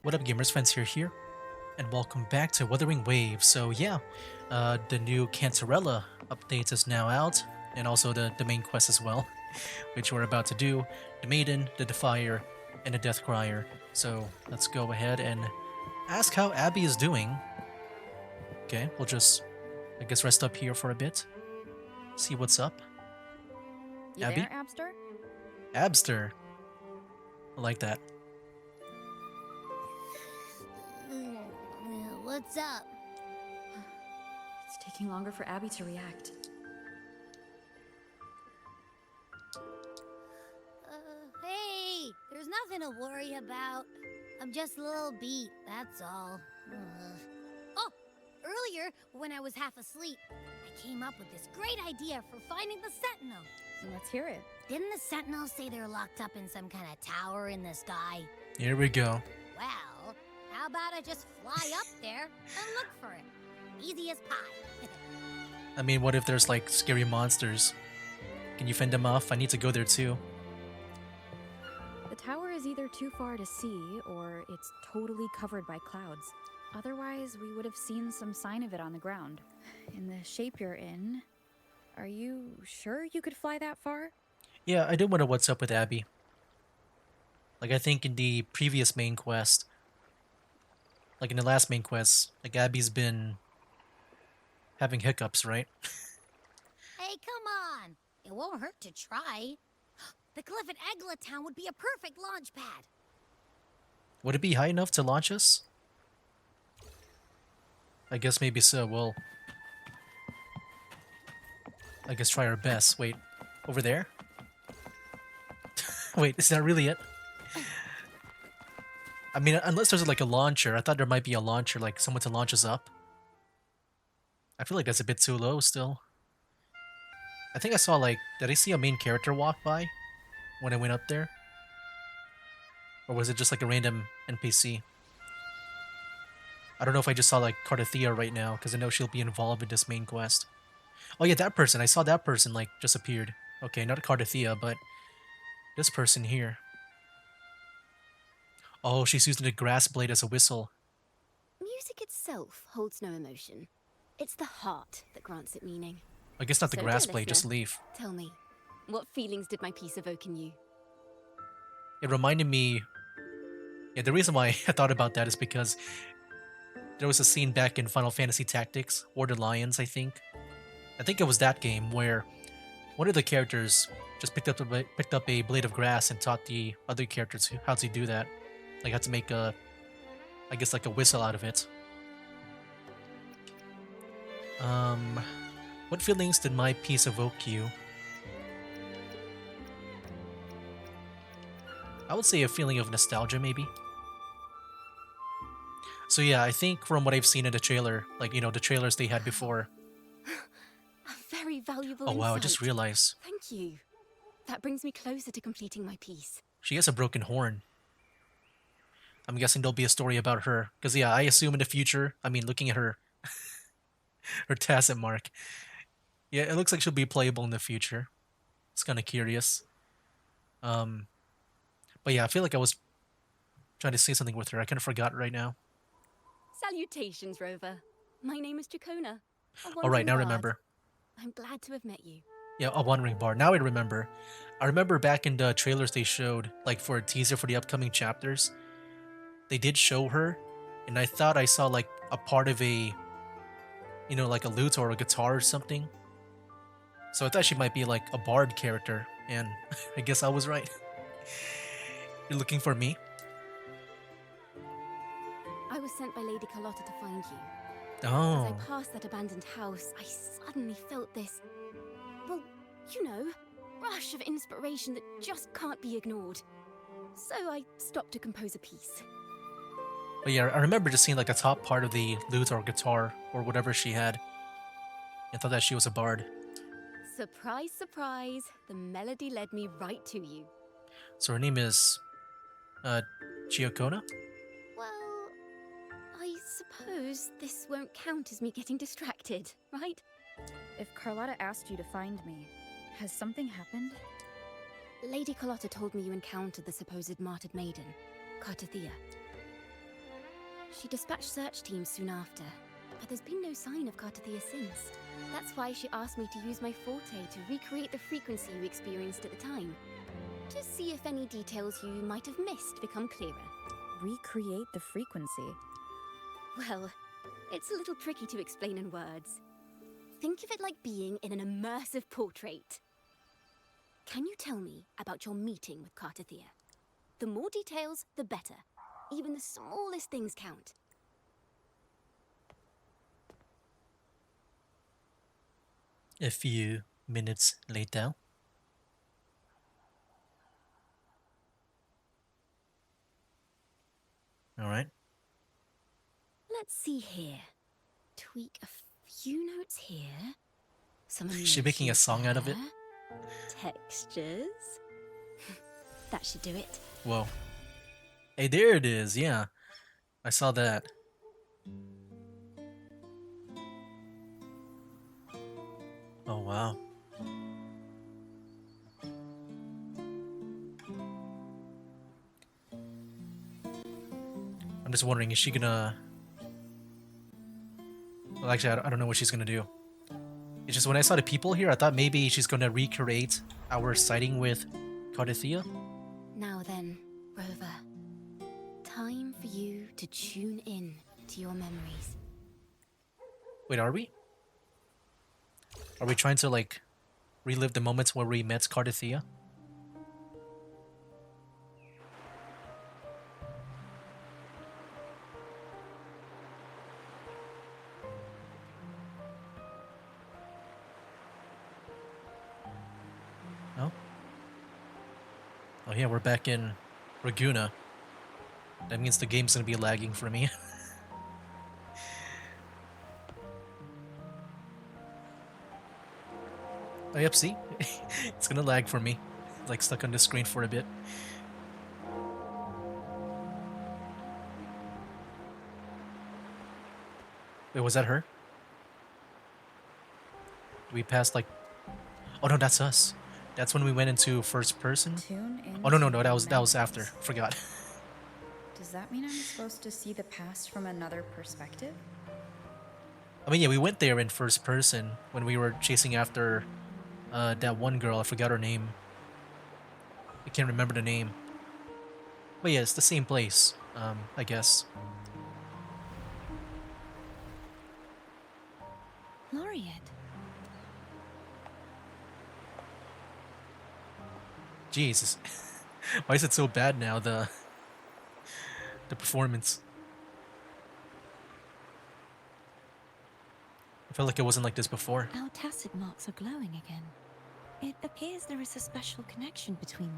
What up, gamers? Friends here, and welcome back to Wuthering Waves. So yeah, the new Cantarella updates is now out, and also the main quest as well, which we're about to do: the Maiden, the Defier, and the Death Crier. So let's go ahead and ask how Abby is doing. Okay, we'll just, I guess, rest up here for a bit, see what's up. You Abby, there, Abster? Abster, I like that. What's up? It's taking longer for Abby to react. Hey, there's nothing to worry about. I'm just a little beat, that's all. Oh, earlier, when I was half asleep, I came up with this great idea for finding the Sentinel. Let's hear it. Didn't the Sentinels say they're locked up in some kind of tower in the sky? Here we go. Well, how about I just fly up there and look for it? Easy as pie. I mean, what if there's like scary monsters? Can you fend them off? I need to go there too. The tower is either too far to see, or it's totally covered by clouds. Otherwise, we would have seen some sign of it on the ground. In the shape you're in, are you sure you could fly that far? Yeah, I did wonder what's up with Abby. Like, I think in the previous main quest, like in the last main quest, like Abby's been having hiccups, right? Hey, come on. It won't hurt to try. The cliff at Egla Town would be a perfect launch pad. Would it be high enough to launch us? I guess maybe so. Well, I guess try our best. Wait, over there? Wait, is that really it? I mean, unless there's like a launcher. I thought there might be a launcher, like someone to launch us up. I feel like that's a bit too low still. I think I saw like, did I see a main character walk by when I went up there? Or was it just like a random NPC? I don't know if I just saw like Cardathea right now, because I know she'll be involved in this main quest. Oh yeah, that person. I saw that person like just appeared. Okay, not Cardathea, but this person here. Oh, she's using the grass blade as a whistle. Music itself holds no emotion. It's the heart that grants it meaning. I guess not the So, grass dear blade, just listener, leaf. tell me, what feelings did my piece evoke in you? It reminded me. Yeah, the reason why I thought about that is because there was a scene back in Final Fantasy Tactics, War the Lions, I think. I think it was that game where one of the characters just picked up a blade of grass and taught the other characters how to do that. Like how to make a, I guess like a whistle out of it. Um, what feelings did my piece evoke you? I would say a feeling of nostalgia, maybe. So yeah, I think from what I've seen in the trailer, like, you know, the trailers they had before. A very valuable Oh wow, I insight. just realized. Thank you. That brings me closer to completing my piece. She has a broken horn. I'm guessing there'll be a story about her. Because yeah, I assume in the future, I mean, looking at her, her tacit mark. Yeah, it looks like she'll be playable in the future. It's kind of curious. Um, but yeah, I feel like I was trying to say something with her. I kind of forgot right now. Salutations, Rover. My name is Jacona. All right, now remember. I'm glad to have met you. Yeah, a wandering bard. Now I remember. I remember back in the trailers they showed, like for a teaser for the upcoming chapters, they did show her, and I thought I saw like a part of a, you know, like a lute or a guitar or something. So I thought she might be like a bard character, and I guess I was right. You're looking for me? I was sent by Lady Carlotta to find you. Oh. As I passed that abandoned house, I suddenly felt this, well, you know, rush of inspiration that just can't be ignored. So I stopped to compose a piece. But yeah, I remember just seeing like the top part of the lute or guitar or whatever she had. I thought that she was a bard. Surprise, surprise, the melody led me right to you. So her name is, Giacona? Well, I suppose this won't count as me getting distracted, right? If Carlotta asked you to find me, has something happened? Lady Carlotta told me you encountered the supposed martyred maiden, Cartathea. She dispatched search teams soon after, but there's been no sign of Cartathea since. That's why she asked me to use my forte to recreate the frequency you experienced at the time, to see if any details you might have missed become clearer. Recreate the frequency. Well, it's a little tricky to explain in words. Think of it like being in an immersive portrait. Can you tell me about your meeting with Cartathea? The more details, the better. Even the smallest things count. A few minutes later. All right. Let's see here. Tweak a few notes here. Some Is she making a emotions song out of it? there. Textures. That should do it. Whoa. Hey, there it is. Yeah. I saw that. Oh, wow. I'm just wondering, is she gonna... Well, actually, I don't know what she's gonna do. It's just when I saw the people here, I thought maybe she's gonna recreate our sighting with Cartathea. Now then, Rover. Time for you to tune in to your memories. Wait, are we? Are we trying to, like, relive the moments where we met Cartathea? No? Oh yeah, we're back in Raguna. That means the game's gonna be lagging for me. Oh yep, see? It's gonna lag for me. Like stuck on the screen for a bit. Wait, was that her? We passed like... Oh no, that's us. That's when we went into first person. Tune in. Oh no, that was after. Forgot. Does that mean I'm supposed to see the past from another perspective? I mean, yeah, we went there in first person when we were chasing after that one girl. I forgot her name. I can't remember the name. But yeah, it's the same place, I guess. Laureate. Jesus. Why is it so bad now, the performance? I felt like it wasn't like this before. Our tacit marks are glowing again. It appears there is a special connection between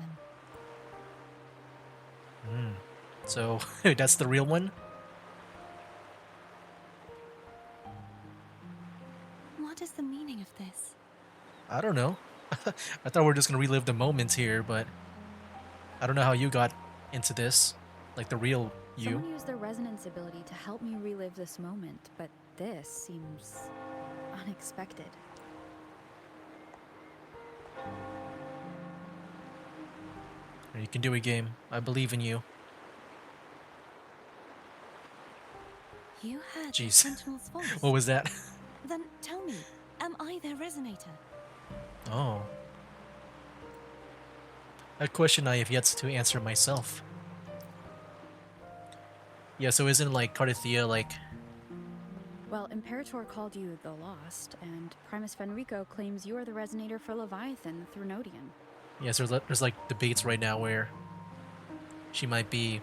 them. So, that's the real one? What is the meaning of this? I don't know. I thought we were just gonna relive the moments here, but I don't know how you got into this. Like the real you. Someone used their resonance ability to help me relive this moment, but this seems unexpected. You can do it, game. I believe in you. You heard the Jeez. Sentinel's voice. What was that? Then tell me, am I their resonator? Oh. A question I have yet to answer myself. Yeah, so isn't like Cartathea like... Well, Imperator called you the Lost, and Primus Fenrico claims you are the resonator for Leviathan, the Thrunodian. Yes, there's like debates right now where she might be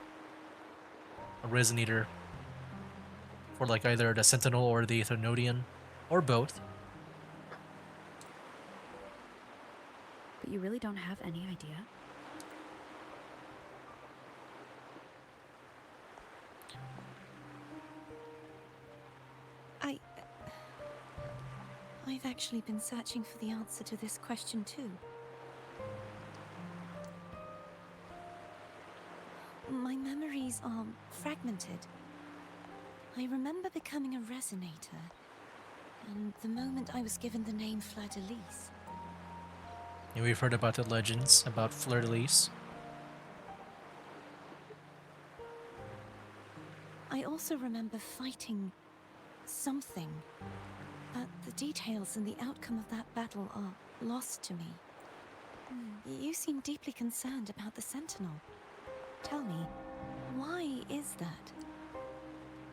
a resonator for like either the Sentinel or the Thrunodian, or both. But you really don't have any idea? I've actually been searching for the answer to this question too. My memories are fragmented. I remember becoming a resonator, and the moment I was given the name Fleur-de-Lis. Yeah, we've heard about the legends about Fleur-de-Lis. I also remember fighting something, but the details and the outcome of that battle are lost to me. You seem deeply concerned about the Sentinel. Tell me, why is that?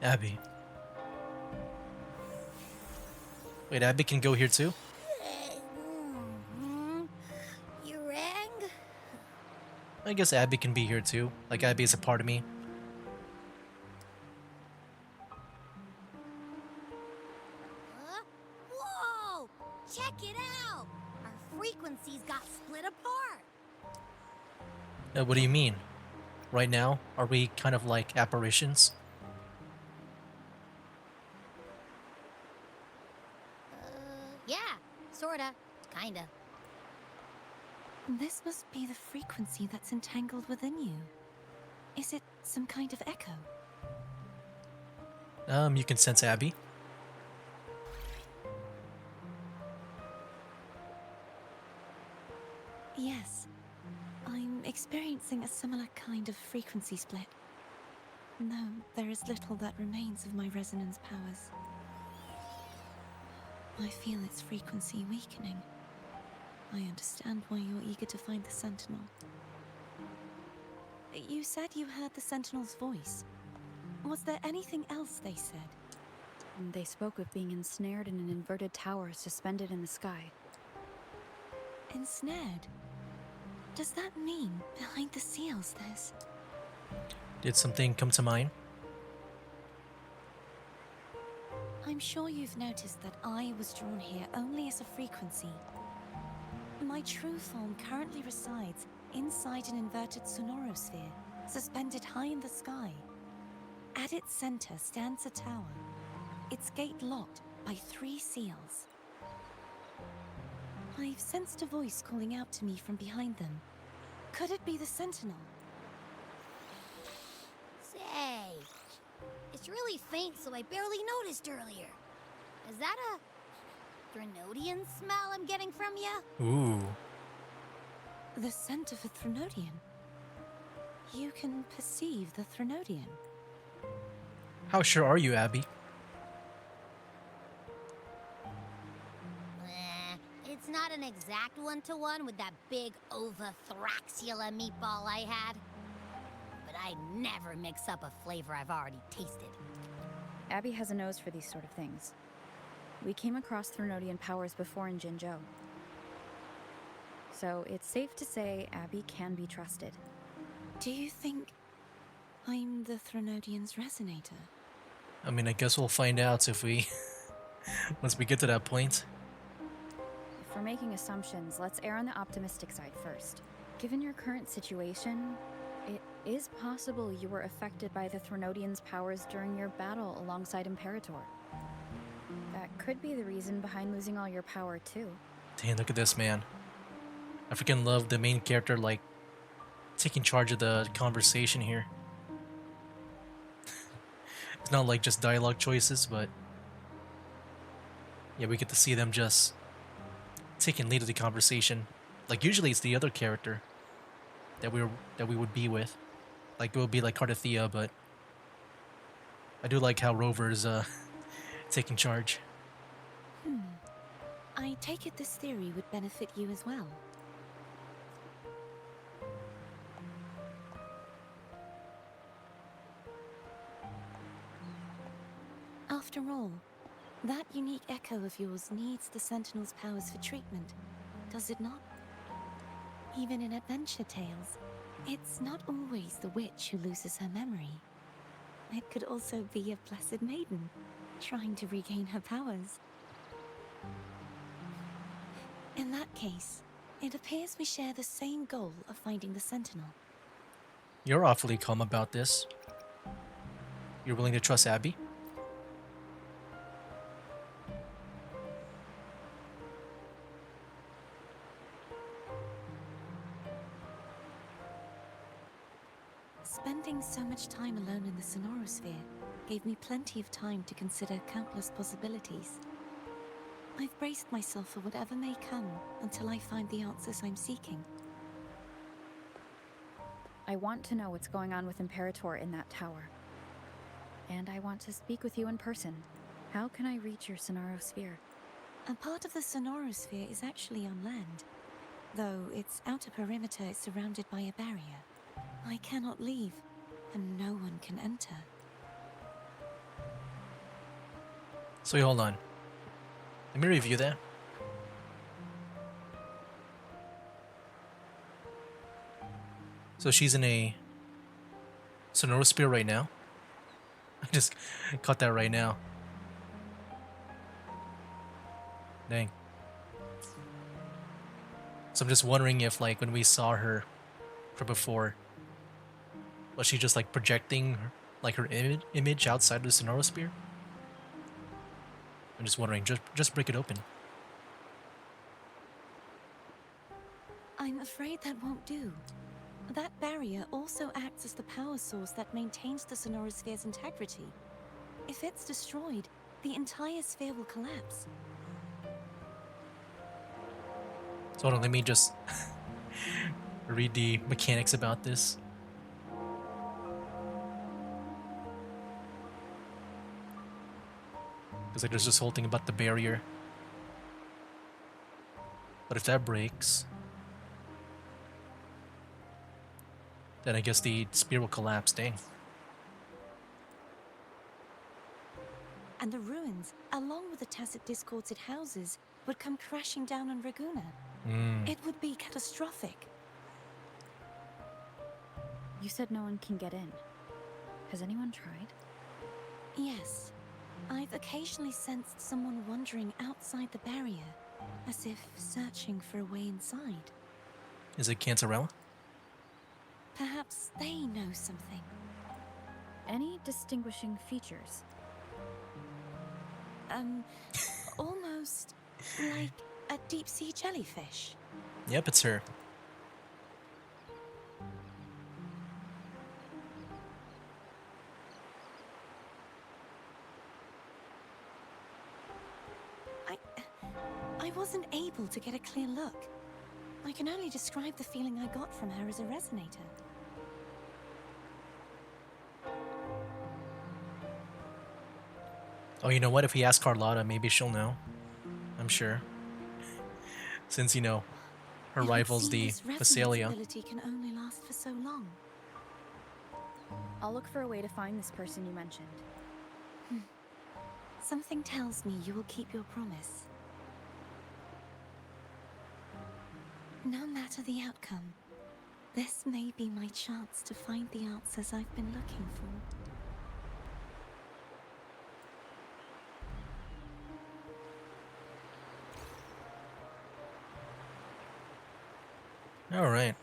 Abby. Wait, Abby can go here too? You rang? I guess Abby can be here too. Like, Abby is a part of me. Whoa! Check it out! Our frequencies got split apart. What do you mean? Right now, are we kind of like apparitions? Yeah, sorta. Kinda. This must be the frequency that's entangled within you. Is it some kind of echo? You can sense Abby. Yes. I'm experiencing a similar kind of frequency split. No, there is little that remains of my resonance powers. I feel its frequency weakening. I understand why you're eager to find the Sentinel. You said you heard the Sentinel's voice. Was there anything else they said? They spoke of being ensnared in an inverted tower suspended in the sky. Ensnared? Does that mean behind the seals there's... Did something come to mind? I'm sure you've noticed that I was drawn here only as a frequency. My true form currently resides inside an inverted sonorosphere, suspended high in the sky. At its center stands a tower, its gate locked by 3 seals. I've sensed a voice calling out to me from behind them. Could it be the Sentinel? Say, it's really faint, so I barely noticed earlier. Is that a Threnodian smell I'm getting from you? Ooh. The scent of a Threnodian. You can perceive the Threnodian. How sure are you, Abby? It's not an exact one-to-one with that big Ovathraxula meatball I had. But I never mix up a flavor I've already tasted. Abby has a nose for these sort of things. We came across Threnodian powers before in Jinzhou. So it's safe to say Abby can be trusted. Do you think I'm the Threnodian's resonator? I mean, I guess we'll find out if we... once we get to that point. If we're making assumptions, let's err on the optimistic side first. Given your current situation, it is possible you were affected by the Threnodian's powers during your battle alongside Imperator. That could be the reason behind losing all your power, too. Dang, look at this, man. I freaking love the main character, like, taking charge of the conversation here. It's not like just dialogue choices, but... yeah, we get to see them just taking lead of the conversation. Like, usually it's the other character that we would be with. Like, it would be like Cardathea, but... I do like how Rover's, taking charge. I take it this theory would benefit you as well. After all, that unique echo of yours needs the Sentinel's powers for treatment, does it not? Even in adventure tales, it's not always the witch who loses her memory. It could also be a blessed maiden, trying to regain her powers. In that case, it appears we share the same goal of finding the Sentinel. You're awfully calm about this. You're willing to trust Abby? Spending so much time alone in the sonorosphere gave me plenty of time to consider countless possibilities. I've braced myself for whatever may come until I find the answers I'm seeking. I want to know what's going on with Imperator in that tower. and I want to speak with you in person. How can I reach your Sonaro sphere? A part of the Sonorosphere is actually on land, though its outer perimeter is surrounded by a barrier. I cannot leave, and no one can enter. So wait, hold on. Let me review that. So she's in a Sonorosphere right now. I just caught that right now. Dang. So I'm just wondering if, like, when we saw her from before, was she just like projecting like her image outside of the Sonorosphere? I'm just wondering. Just break it open. I'm afraid that won't do. That barrier also acts as the power source that maintains the Sonorosphere's integrity. If it's destroyed, the entire sphere will collapse. So hold on, let me just read the mechanics about this. Because like, there's this whole thing about the barrier. But if that breaks, then I guess the sphere will collapse. Dang. And the ruins, along with the tacit discords it houses, would come crashing down on Raguna. It would be catastrophic. You said no one can get in. Has anyone tried? Yes. I've occasionally sensed someone wandering outside the barrier, as if searching for a way inside. Is it Cantarella? Perhaps they know something. Any distinguishing features? Almost like a deep-sea jellyfish. Yep, it's her. I wasn't able to get a clear look. I can only describe the feeling I got from her as a resonator. Oh, you know what? If we ask Carlotta, maybe she'll know. I'm sure. Since, you know, her It would rival's seem the this resonance Fisalia. ability can only last for so long. I'll look for a way to find this person you mentioned. Something tells me you will keep your promise. No matter the outcome, this may be my chance to find the answers I've been looking for. Alright.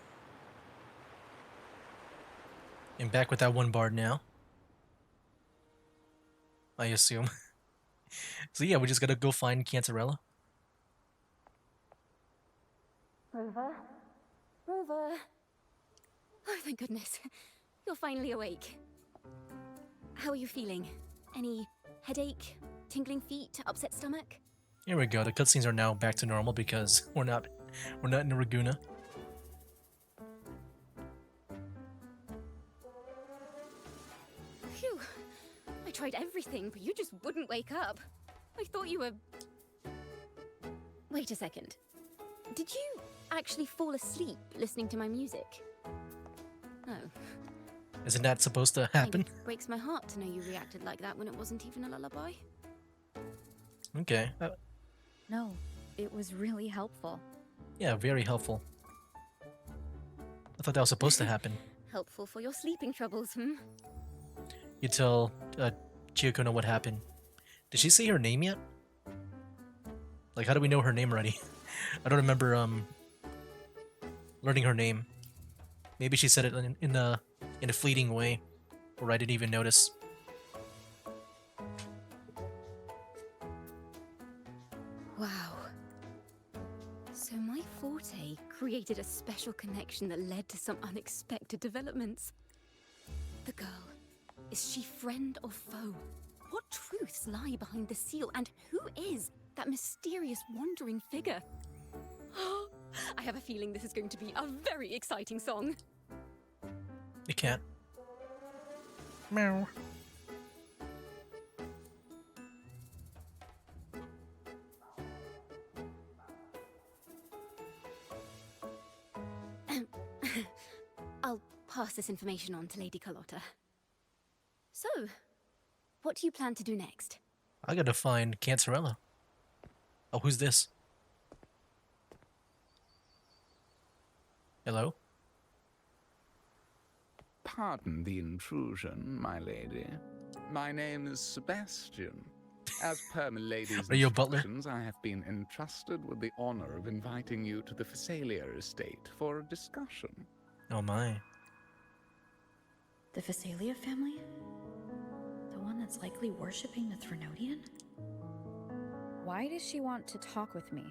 And back with that one bard now. I assume. So yeah, we just gotta go find Cantarella. Rover? Rover! Oh, thank goodness. You're finally awake. How are you feeling? Any headache, tingling feet, upset stomach? Here we go. The cutscenes are now back to normal because we're not in Raguna. Phew. I tried everything, but you just wouldn't wake up. I thought you were... Wait a second. Did you actually fall asleep listening to my music? Oh. Isn't that supposed to happen? It breaks my heart to know you reacted like that when it wasn't even a lullaby. Okay. No, it was really helpful. Yeah, very helpful. I thought that was supposed to happen. Helpful for your sleeping troubles, hmm? You tell Chiyoko what happened. Did she say her name yet? Like, how do we know her name already? I don't remember learning her name. Maybe she said it in a fleeting way, or I didn't even notice. Wow. So my forte created a special connection that led to some unexpected developments. The girl, is she friend or foe? What truths lie behind the seal, and who is that mysterious wandering figure? I have a feeling this is going to be a very exciting song. You can't. Meow. pass this information on to Lady Carlotta. So, what do you plan to do next? I gotta find Cantarella. Oh, who's this? Hello? Pardon the intrusion, my lady. My name is Sebastian. As per my lady's Are you a butler? instructions, I have been entrusted with the honor of inviting you to the Fisalia estate for a discussion. Oh my. The Fisalia family? The one that's likely worshipping the Threnodian? Why does she want to talk with me?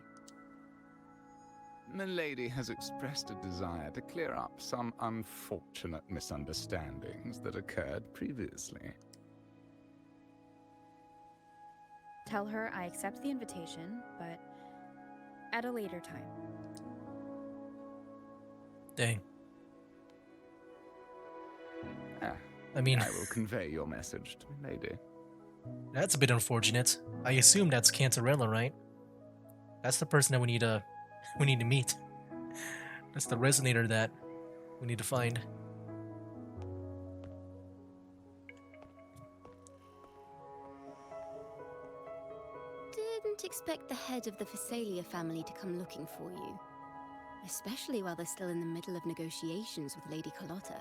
Milady has expressed a desire to clear up some unfortunate misunderstandings that occurred previously. Tell her I accept the invitation, but at a later time. Dang. Ah, I mean, I will convey your message to Milady. that's a bit unfortunate. I assume that's Cantarella, right? That's the person that we need to meet. That's the resonator that we need to find. Didn't expect the head of the Fisalia family to come looking for you. Especially while they're still in the middle of negotiations with Lady Carlotta.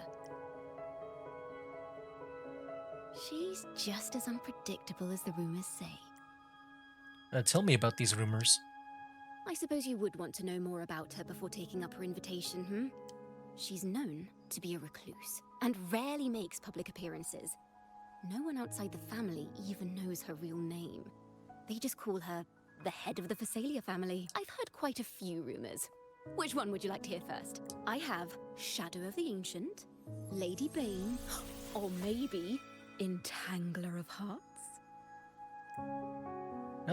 She's just as unpredictable as the rumors say. Tell me about these rumors. I suppose you would want to know more about her before taking up her invitation, hmm? She's known to be a recluse, and rarely makes public appearances. No one outside the family even knows her real name. They just call her the head of the Fisalia family. I've heard quite a few rumors. Which one would you like to hear first? I have Shadow of the Ancient, Lady Bane, or maybe Entangler of Hearts?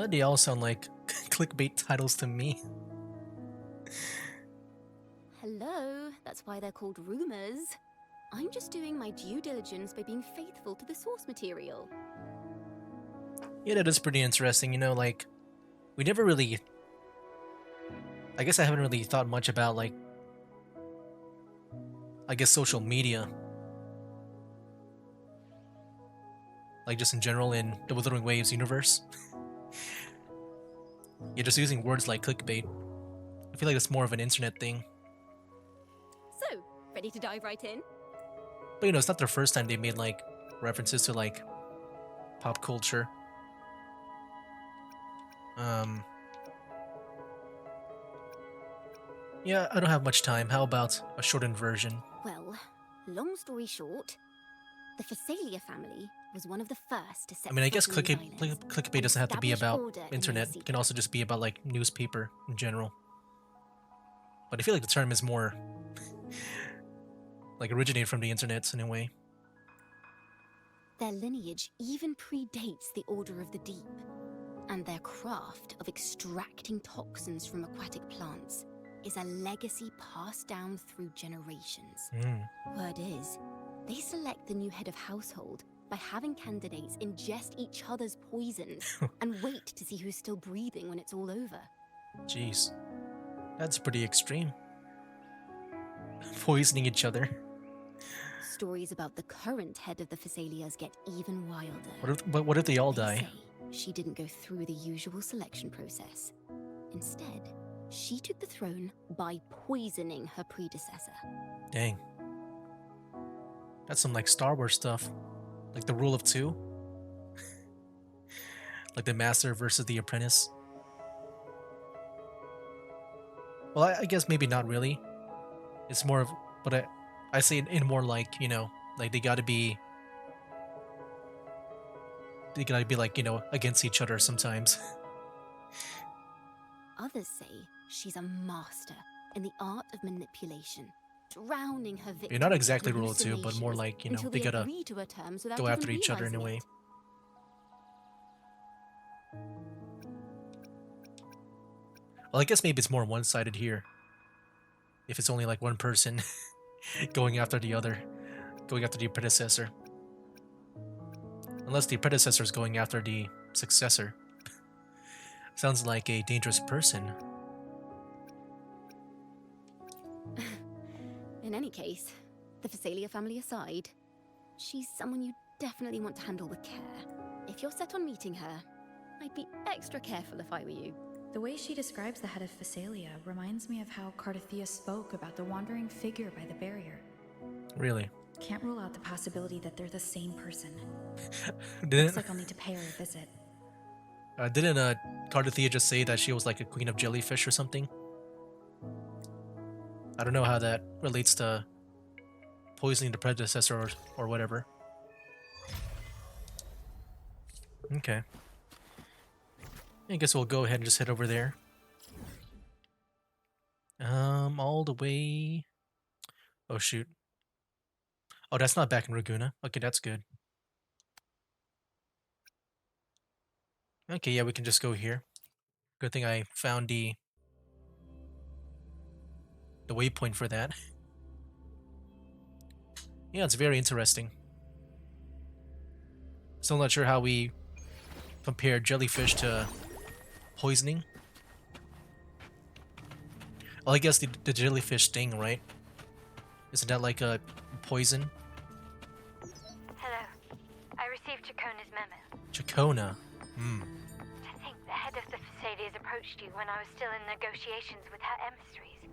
They all sound like clickbait titles to me. Hello, that's why they're called rumors. I'm just doing my due diligence by being faithful to the source material. Yeah, that is pretty interesting. You know, like, we never really... I guess I haven't really thought much about, like, I guess social media. Like, just in general in the Wuthering Waves universe. You're just using words like clickbait. I feel like it's more of an internet thing. So, ready to dive right in? But, you know, it's not the first time they made, like, references to, like, pop culture. Yeah, I don't have much time. How about a shortened version? Well, long story short, the Fisalia family was one of the first to set I mean, I guess foot on these islands clickbait and doesn't have to be establish about order in their internet. It can also secret. just be about, like, newspaper in general. But I feel like the term is more, like, originated from the internet in a way. Their lineage even predates the Order of the Deep, and their craft of extracting toxins from aquatic plants is a legacy passed down through generations. Word is, they select the new head of household by having candidates ingest each other's poisons and wait to see who's still breathing when it's all over. Jeez. That's pretty extreme. Poisoning each other. Stories about the current head of the Fisalias get even wilder. What if they all They die? say she didn't go through the usual selection process. Instead, she took the throne by poisoning her predecessor. Dang. That's some, like, Star Wars stuff. Like the rule of two. Like the master versus the apprentice. Well, I guess maybe not really. It's more of, but I say it in more like, you know, like they gotta be like, you know, against each other sometimes. Others say she's a master in the art of manipulation, drowning her victims. You're not in exactly rule of two, but more hallucinations like, you know, until they gotta agree to her terms without go even after each other in a realizing way. it. Well, I guess maybe it's more one-sided here. If it's only like one person going after the other, going after the predecessor. Unless the predecessor is going after the successor. Sounds like a dangerous person. In any case, the Fisalia family aside, she's someone you definitely want to handle with care. If you're set on meeting her, I'd be extra careful if I were you. The way she describes the head of Fisalia reminds me of how Cardathea spoke about the wandering figure by the barrier. Really? Can't rule out the possibility that they're the same person. Didn't Looks like I'll need to pay her a visit. didn't Cardathea just say that she was like a queen of jellyfish or something? I don't know how that relates to poisoning the predecessor or whatever. Okay. I guess we'll go ahead and just head over there. All the way. Oh shoot. Oh, that's not back in Raguna. Okay, that's good. Okay, yeah, we can just go here. Good thing I found the waypoint for that. Yeah, it's very interesting. Still not sure how we compare jellyfish to poisoning. Well, I guess the jellyfish sting, right? Isn't that like a poison? Hello. I received Chacona's memo. Chacona. Hmm. To think the head of the Fisalias approached you when I was still in negotiations with her emissaries.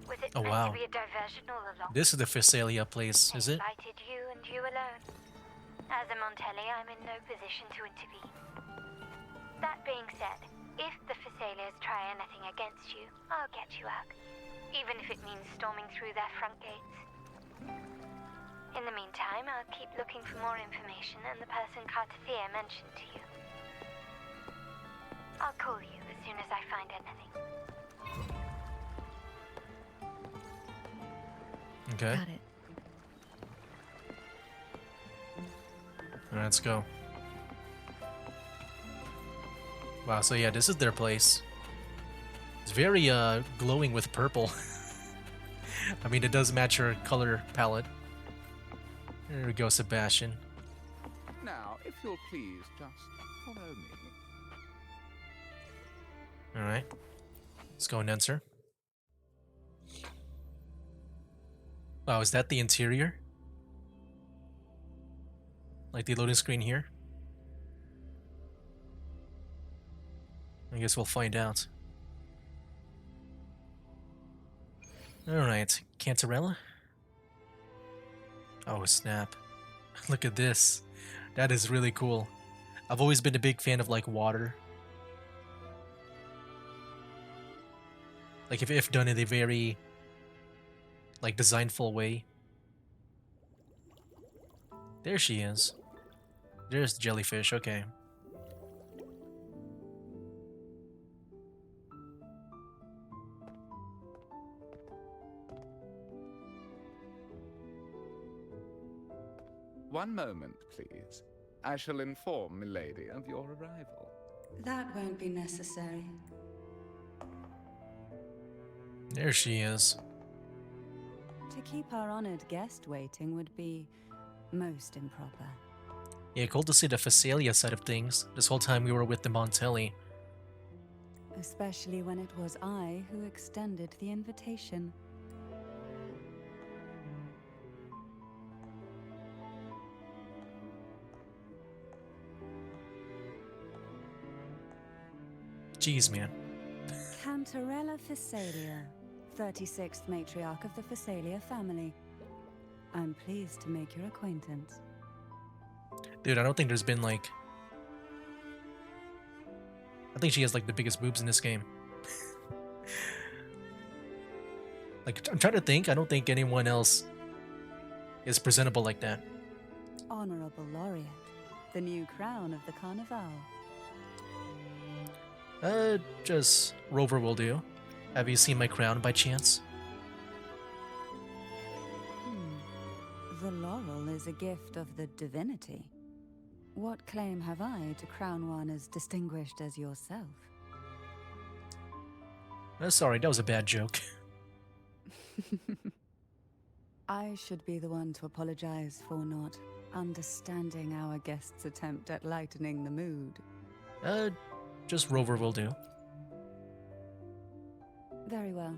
Was it Oh, meant wow. to be a diversion all along? This is the Fisalia place, is They it? invited you and you alone. As a Montelli, I'm in no position to intervene. That being said, if the Fisalias try anything against you, I'll get you out. Even if it means storming through their front gates. In the meantime, I'll keep looking for more information and the person Cartathea mentioned to you. I'll call you as soon as I find anything. Okay. Got it. Alright, let's go. Wow, so yeah, this is their place. It's very glowing with purple. I mean, it does match her color palette. There we go, Sebastian. Now, if you'll please just follow me. Alright. Let's go and enter. Wow, is that the interior? Like the loading screen here? I guess we'll find out. Alright, Cantarella? Oh, snap. Look at this. That is really cool. I've always been a big fan of, like, water. Like, if done in a very, like, designful way. There she is. There's the jellyfish, okay. One moment, please. I shall inform Milady of your arrival. That won't be necessary. There she is. To keep our honored guest waiting would be most improper. Yeah, cool to see the Fisalia side of things. This whole time we were with the Montelli. Especially when it was I who extended the invitation. Jeez, man. Cantarella Fisalia, 36th matriarch of the Fisalia family. I'm pleased to make your acquaintance. Dude, I don't think there's been, like... I think she has, like, the biggest boobs in this game. Like, I'm trying to think. I don't think anyone else is presentable like that. Honorable Laureate, the new crown of the Carnival. Just Rover will do. Have you seen my crown by chance? The laurel is a gift of the divinity. What claim have I to crown one as distinguished as yourself? Sorry, that was a bad joke. I should be the one to apologize for not understanding our guest's attempt at lightening the mood. Just Rover will do. Very well.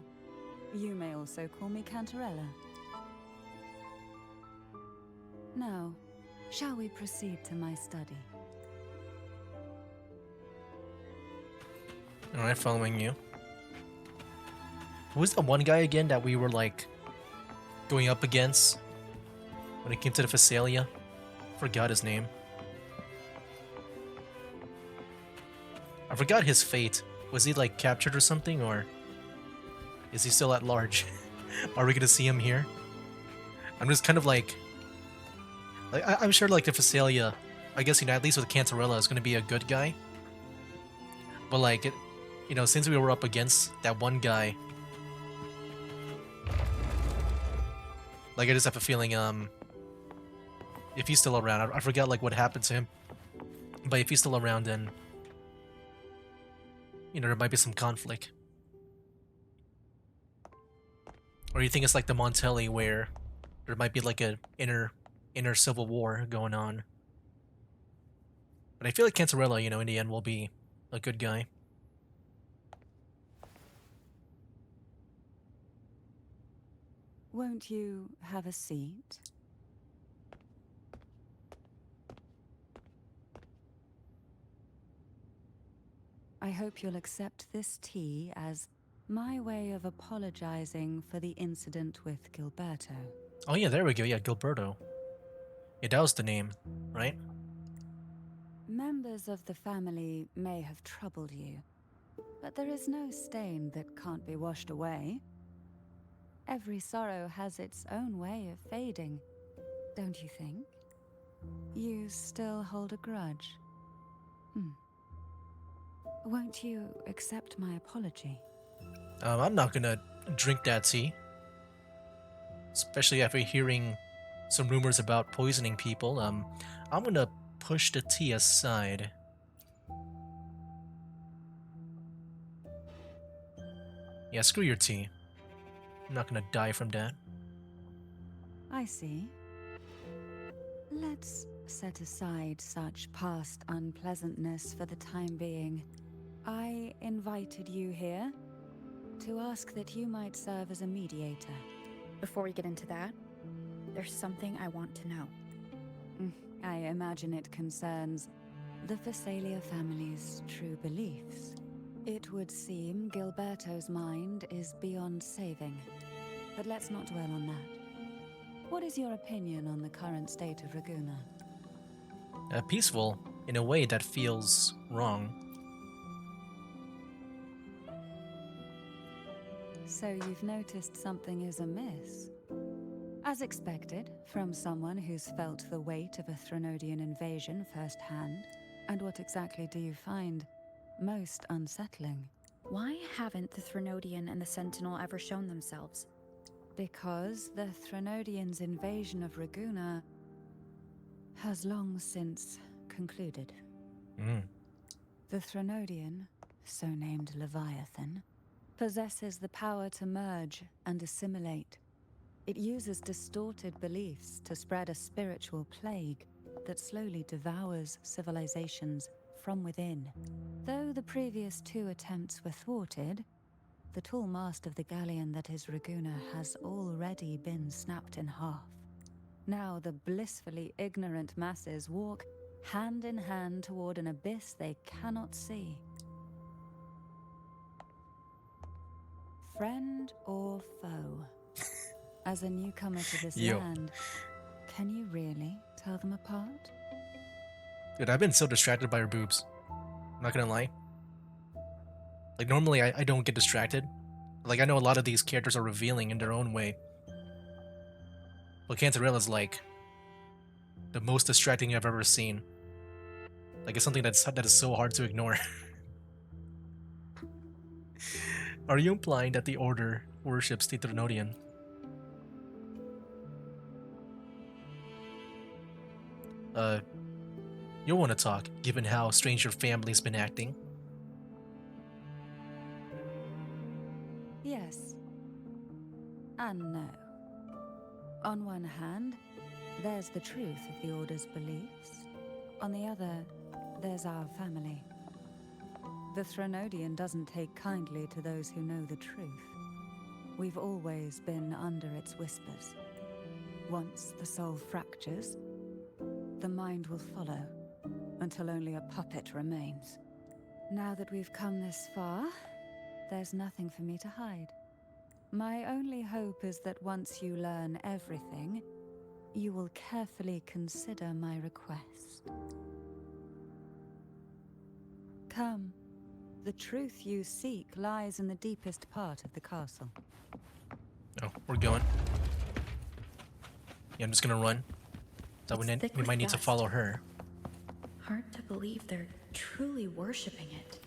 You may also call me Cantarella. Now, shall we proceed to my study? Alright, following you. Who's the one guy again that we were like going up against when it came to the Fisalia? Forgot his name. I forgot his fate. Was he like captured or something, or is he still at large? Are we gonna see him here? I'm just kind of like I'm sure like the Fisalia, I guess, you know, at least with Cantarella, is gonna be a good guy. But like it, you know, since we were up against that one guy, like I just have a feeling if he's still around, I forgot like what happened to him. But if he's still around, then you know there might be some conflict. Or you think it's like the Montelli where there might be like a inner civil war going on. But I feel like Cantarella, you know, in the end will be a good guy. Won't you have a seat? I hope you'll accept this tea as my way of apologizing for the incident with Gilberto. Oh yeah, there we go. Yeah, Gilberto. Yeah, that was the name, right? Members of the family may have troubled you, but there is no stain that can't be washed away. Every sorrow has its own way of fading, don't you think? You still hold a grudge? Won't you accept my apology? I'm not gonna drink that tea. Especially after hearing some rumors about poisoning people. I'm gonna push the tea aside. Yeah, screw your tea. I'm not gonna die from that. I see. Let's set aside such past unpleasantness for the time being. I invited you here to ask that you might serve as a mediator. Before we get into that, there's something I want to know. I imagine it concerns the Fisalia family's true beliefs. It would seem Gilberto's mind is beyond saving. But let's not dwell on that. What is your opinion on the current state of Raguna? Peaceful, in a way that feels wrong. So you've noticed something is amiss? As expected, from someone who's felt the weight of a Threnodian invasion firsthand. And what exactly do you find most unsettling? Why haven't the Threnodian and the Sentinel ever shown themselves? Because the Threnodians' invasion of Raguna has long since concluded. The Threnodian, so named Leviathan, possesses the power to merge and assimilate. It uses distorted beliefs to spread a spiritual plague that slowly devours civilizations from within. Though the previous two attempts were thwarted, the tall mast of the galleon that is Raguna has already been snapped in half. Now the blissfully ignorant masses walk hand in hand toward an abyss they cannot see. Friend or foe? As a newcomer to this land, can you really tell them apart? Dude, I've been so distracted by her boobs. I'm not gonna lie. Like, normally I don't get distracted. Like, I know a lot of these characters are revealing in their own way. But Cantarella's like the most distracting I've ever seen. Like, it's something that is so hard to ignore. Are you implying that the Order worships the Threnodian? You'll want to talk, given how strange your family's been acting. Yes. And no. On one hand, there's the truth of the Order's beliefs. On the other, there's our family. The Threnodian doesn't take kindly to those who know the truth. We've always been under its whispers. Once the soul fractures, the mind will follow, until only a puppet remains. Now that we've come this far, there's nothing for me to hide. My only hope is that once you learn everything, you will carefully consider my request. Come. The truth you seek lies in the deepest part of the castle. Oh, we're going. Yeah, I'm just gonna run. So It's thick we with might need to dust. follow her. Hard to believe they're truly worshipping it.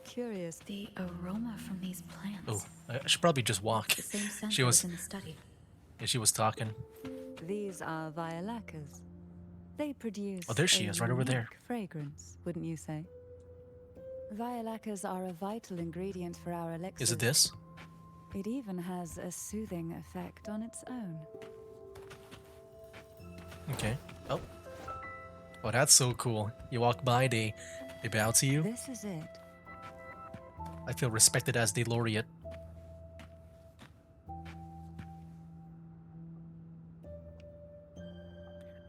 Curious. The aroma from these plants. Oh, I should probably just walk. The same scent She that was- was in the study. Yeah, she was talking. These are violacas. They produce Oh, there she a is, right over there. unique fragrance, wouldn't you say? Violacas are a vital ingredient for our elixirs. Is it this? It even has a soothing effect on its own. Okay. Oh. Oh, that's so cool. You walk by, they bow to you. This is it. I feel respected as the laureate.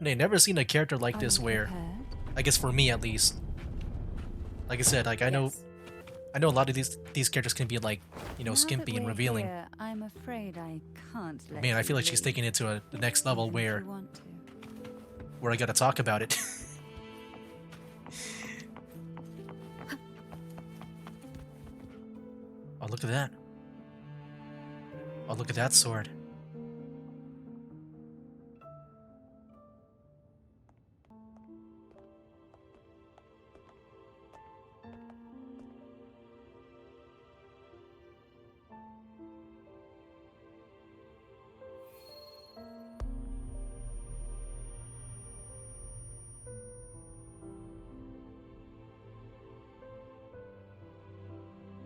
They never seen a character like Are this you where, prepared? I guess for me at least. Like I said, like I know a lot of these characters can be like, you know, Now that skimpy and we're revealing. here, I'm afraid I can't let Man, I you feel like she's leave, taking it to the next level even if where you want to. I gotta talk about it. Oh, look at that. Oh, look at that sword.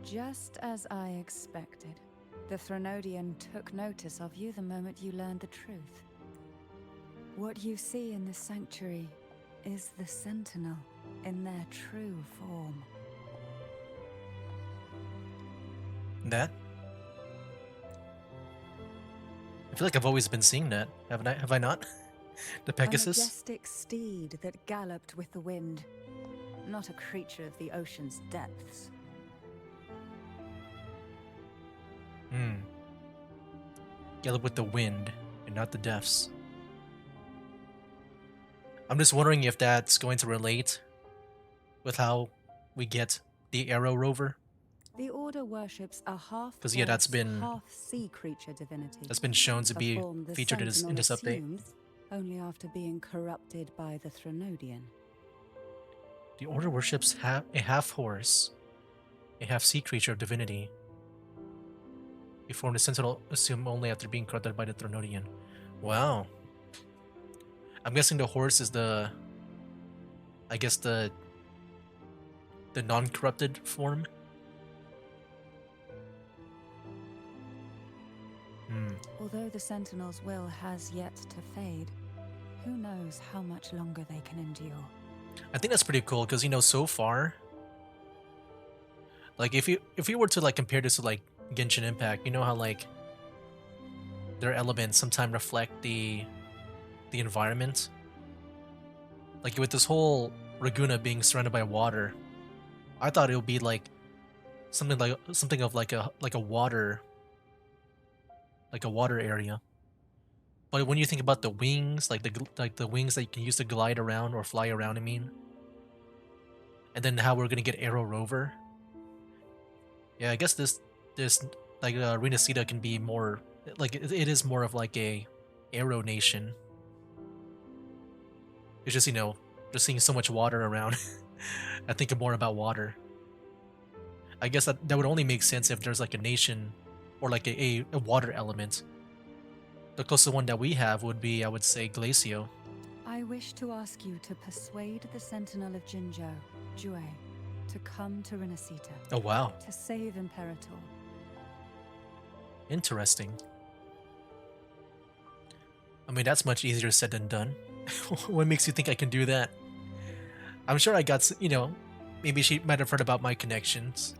Just as I expected, the Threnodian took notice of you the moment you learned the truth. What you see in the sanctuary is the Sentinel in their true form. That? I feel like I've always been seeing that. Haven't I? Have I not? The A Pegasus? majestic steed that galloped with the wind, not a creature of the ocean's depths. Hmm. Gallop with the wind and not the depths. I'm just wondering if that's going to relate with how we get the Arrow Rover. The Order worships a half 'Cause, yeah, that's horse, been- half sea creature divinity. That's been shown to A be form the featured in this Sentinel update. assumes only after being corrupted by the Threnodian. The Order worships a half horse, a half sea creature of divinity. They form the Sentinel assume only after being corrupted by the Threnodian. Wow. I'm guessing the horse is the, I guess the non-corrupted form. Hmm. Although the Sentinel's will has yet to fade, who knows how much longer they can endure. I think that's pretty cool because, you know, so far, like if you were to like compare this to like Genshin Impact, you know how like their elements sometimes reflect the environment. Like with this whole Laguna being surrounded by water, I thought it would be like something of like a water area. But when you think about the wings, like the wings that you can use to glide around or fly around, I mean, and then how we're gonna get Arrow Rover. Yeah, I guess this like Renacida can be more like it is more of like a Arrow nation. It's just, you know, just seeing so much water around. I think more about water. I guess that would only make sense if there's like a nation or like a water element. The closest one that we have would be, I would say, Glacio. I wish to ask you to persuade the Sentinel of Jinzhou, Jue, to come to Renacita, Oh wow, to save Imperator. interesting. I mean, that's much easier said than done. What makes you think I can do that? I'm sure I got, you know, maybe she might have heard about my connections.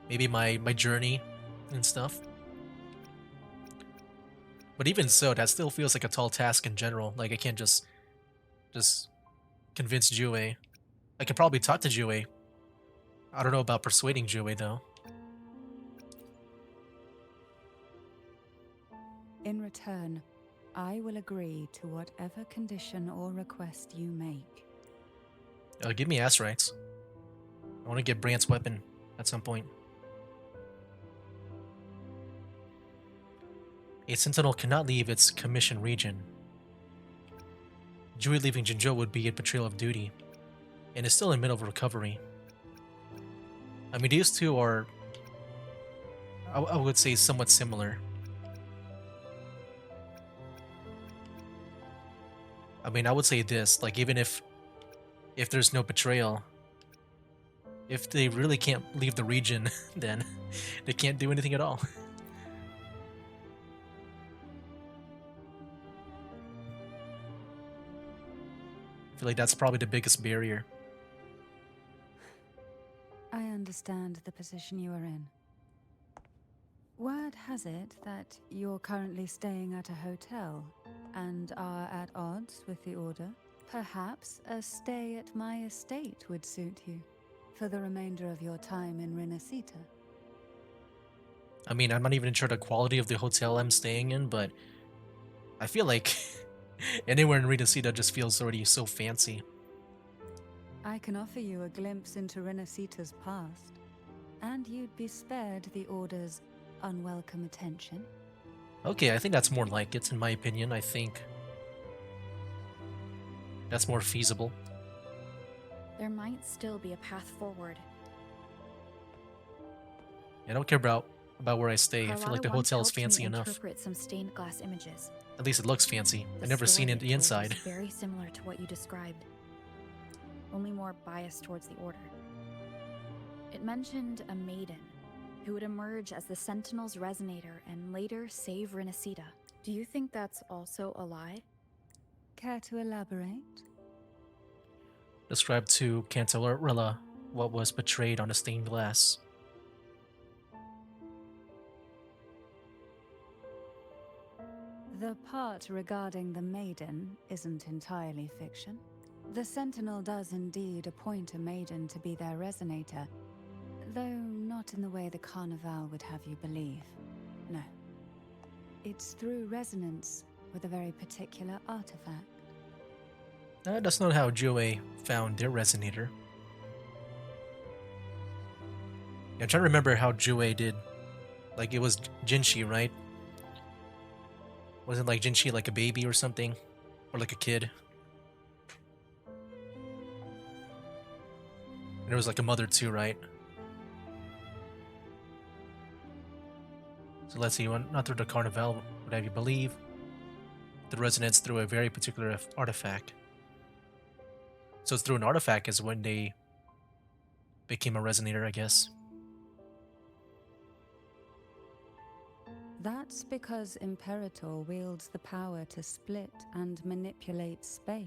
Maybe my journey and stuff. But even so, that still feels like a tall task in general. Like I can't just convince Jue. I could probably talk to Jue. I don't know about persuading Jue though. In return, I will agree to whatever condition or request you make. Give me ass rights. I want to get Brant's weapon at some point. A sentinel cannot leave its commission region. Jui leaving Jinzhou would be a betrayal of duty, and is still in the middle of recovery. I mean, these two are, I would say, somewhat similar. I mean, I would say this, like, even if there's no betrayal, if they really can't leave the region, then they can't do anything at all. I feel like that's probably the biggest barrier. I understand the position you are in. Word has it that you're currently staying at a hotel and are at odds with the Order. Perhaps a stay at my estate would suit you for the remainder of your time in Renacita. I mean, I'm not even sure the quality of the hotel I'm staying in, but I feel like anywhere in Renacita just feels already so fancy. I can offer you a glimpse into Renacita's past, and you'd be spared the Order's unwelcome attention. Okay, I think that's more like it, in my opinion. I think that's more feasible. There might still be a path forward. I don't care about where I stay. I feel like the once hotel is helped me fancy enough. interpret some stained glass images. At least it looks fancy. The I've never seen story it the told inside. was very similar to what you described, only more biased towards the Order. It mentioned a maiden who would emerge as the Sentinel's resonator and later save Renacita. Do you think that's also a lie? Care to elaborate? Describe to Cantarella what was portrayed on the stained glass. The part regarding the maiden isn't entirely fiction. The Sentinel does indeed appoint a maiden to be their resonator, though not in the way the Carnival would have you believe. No. It's through resonance with a very particular artifact. That's not how Joey found their resonator. Yeah, I'm trying to remember how Joey did. Like, it was Jinshi, right? Wasn't like Jinshi like a baby or something? Or like a kid? And there was like a mother too, right? So let's see, not through the Carnival, would have you believe. The resonance through a very particular artifact. So it's through an artifact is when they became a resonator, I guess. That's because Imperator wields the power to split and manipulate space.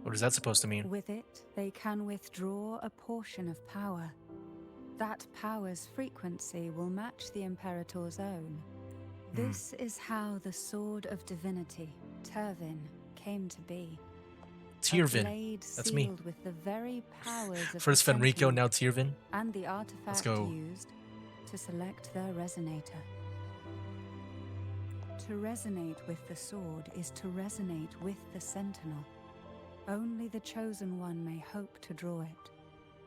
What is that supposed to mean? With it, they can withdraw a portion of power. That power's frequency will match the Imperator's own. This is how the Sword of Divinity, Tervin, came to be. Tyrvin. That's me. With the very powers of First the Fenrico, Sentinel now Tyrvin. and the artifact used to select their resonator. To resonate with the sword is to resonate with the Sentinel. Only the Chosen One may hope to draw it.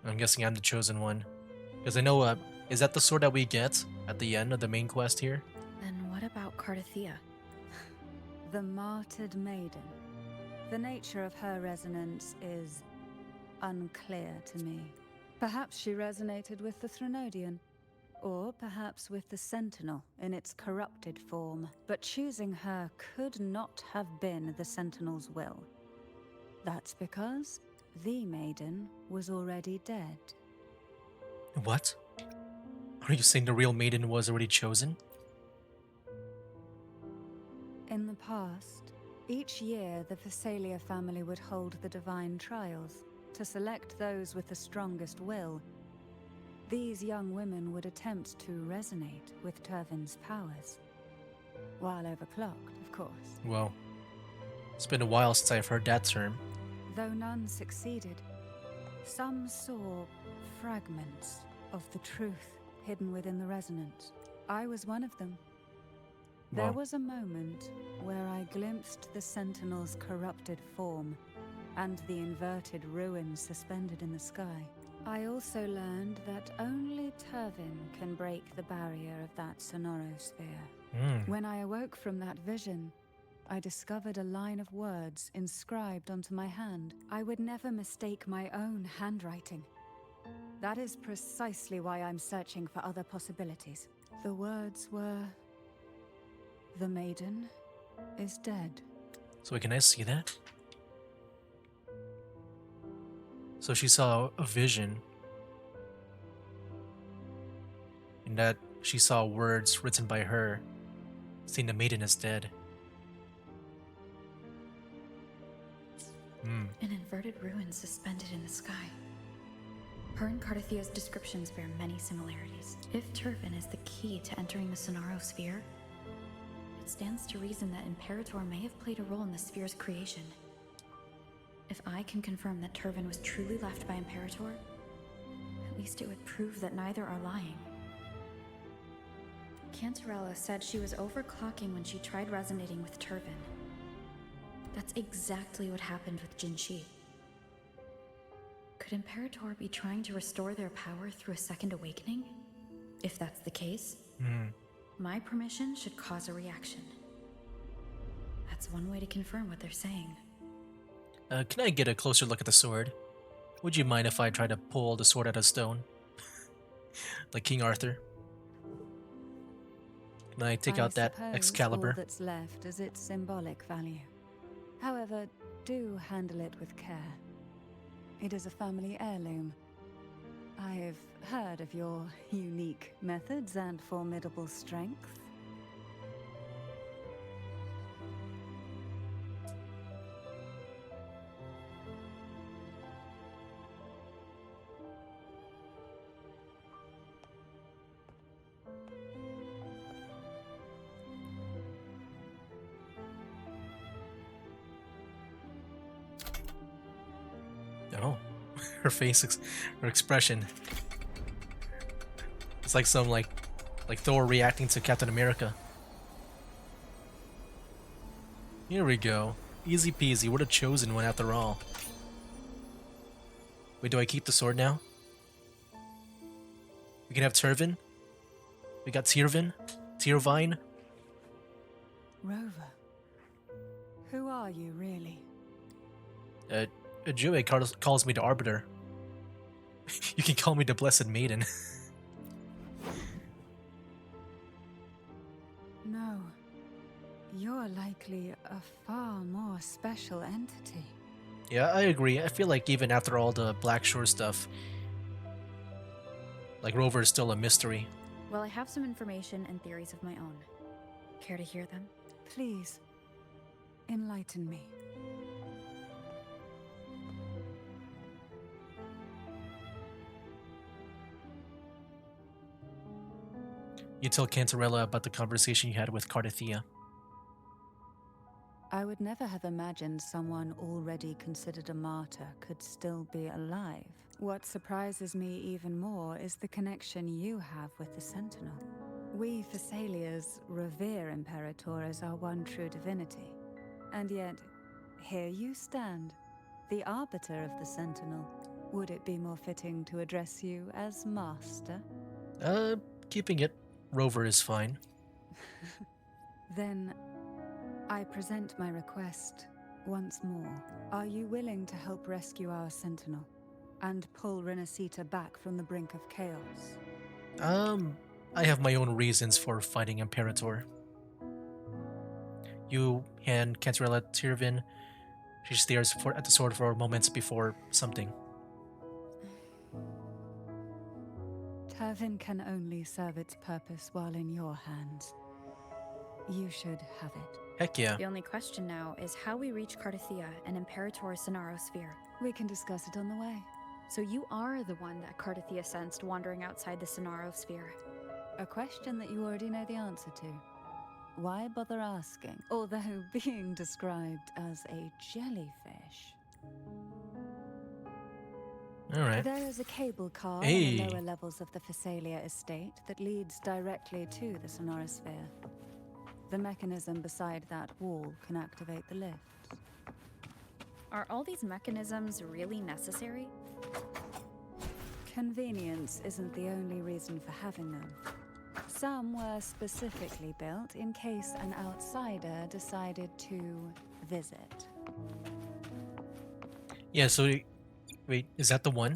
I'm guessing I'm the Chosen One. Because I know, is that the sword that we get at the end of the main quest here? Then what about Cardathea? The Martyred Maiden. The nature of her resonance is unclear to me. Perhaps she resonated with the Threnodian, or perhaps with the Sentinel in its corrupted form. But choosing her could not have been the Sentinel's will. That's because the Maiden was already dead. What? Are you saying the real maiden was already chosen? In the past, each year the Fisalia family would hold the divine trials to select those with the strongest will. These young women would attempt to resonate with Turvin's powers. While overclocked, of course. Well, it's been a while since I've heard that term. Though none succeeded, some saw fragments of the truth hidden within the resonance. I was one of them. There Well, was a moment where I glimpsed the Sentinel's corrupted form and the inverted ruins suspended in the sky. I also learned that only Turvin can break the barrier of that sonorosphere. When I awoke from that vision, I discovered a line of words inscribed onto my hand. I would never mistake my own handwriting. That is precisely why I'm searching for other possibilities. The words were, "The maiden is dead." so can I see that? So she saw a vision, in that she saw words written by her, saying the maiden is dead. An inverted ruin suspended in the sky. Her and Cardathia's descriptions bear many similarities. If Turvin is the key to entering the Sonorosphere, it stands to reason that Imperator may have played a role in the sphere's creation. If I can confirm that Turvin was truly left by Imperator, at least it would prove that neither are lying. Cantarella said she was overclocking when she tried resonating with Turvin. That's exactly what happened with Jinshi. Could Imperator be trying to restore their power through a second awakening? If that's the case, my permission should cause a reaction. That's one way to confirm what they're saying. Can I get a closer look at the sword? Would you mind if I try to pull the sword out of stone? Like King Arthur? Can I take out that suppose Excalibur? all that's left is its symbolic value. However, do handle it with care. It is a family heirloom. I've heard of your unique methods and formidable strength. Oh, her face, her expression. It's like some like Thor reacting to Captain America. Here we go. Easy peasy. We're the chosen one after all. Wait, do I keep the sword now? We can have Turvin. We got Tyrvin. Tyrvine. Rover, who are you really? Jue calls me the Arbiter. You can call me the Blessed Maiden. No. You're likely a far more special entity. Yeah, I agree. I feel like even after all the Blackshore stuff, like Rover is still a mystery. Well, I have some information and theories of my own. Care to hear them? Please, enlighten me. You tell Cantarella about the conversation you had with Cardathia. I would never have imagined someone already considered a martyr could still be alive. What surprises me even more is the connection you have with the Sentinel. We Fisalias revere Imperator as our one true divinity. And yet, here you stand, the arbiter of the Sentinel. Would it be more fitting to address you as Master? Keeping it Rover is fine. Then, I present my request once more. Are you willing to help rescue our Sentinel and pull Renacita back from the brink of chaos? I have my own reasons for fighting Imperator. You hand Cantarella Tyrvin. She stares at the sword for moments before something. Turvin can only serve its purpose while in your hands. You should have it. Heck yeah. The only question now is how we reach Cardathia and Imperator's Sonorosphere. We can discuss it on the way. So you are the one that Cardathia sensed wandering outside the Sonaro sphere. A question that you already know the answer to. Why bother asking? Although being described as a jellyfish. Alright. There is a cable car Hey. in the lower levels of the Fisalia estate that leads directly to the Sonorosphere. The mechanism beside that wall can activate the lifts. Are all these mechanisms really necessary? Convenience isn't the only reason for having them. Some were specifically built in case an outsider decided to visit. Yeah, so wait, is that the one?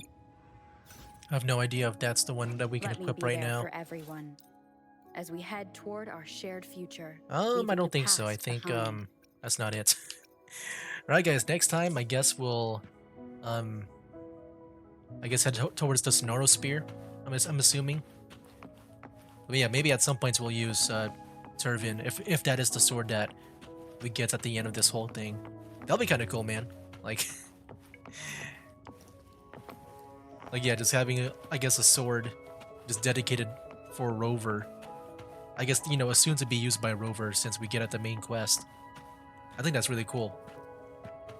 I have no idea if that's the one that we can Let me equip be right there now. for everyone, as we head toward our shared future. I leaving don't the think so. I past think behind. that's not it. Alright guys, next time I guess we'll I guess head towards the Sonoro Spear. I'm assuming. But yeah, maybe at some points we'll use Turvin if that is the sword that we get at the end of this whole thing. That'll be kind of cool, man. Like like yeah, just having I guess a sword just dedicated for Rover. I guess, you know, a soon to be used by Rover since we get at the main quest. I think that's really cool.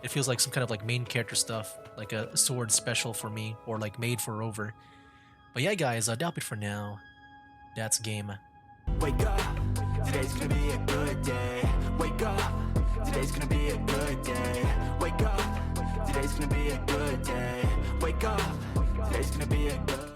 It feels like some kind of like main character stuff, like a sword special for me, or like made for Rover. But yeah, guys, that'll be it for now. That's game. Wake up, today's gonna be a good day. Wake up, today's gonna be a good day. Wake up, today's gonna be a good day. Wake up, today's gonna be a good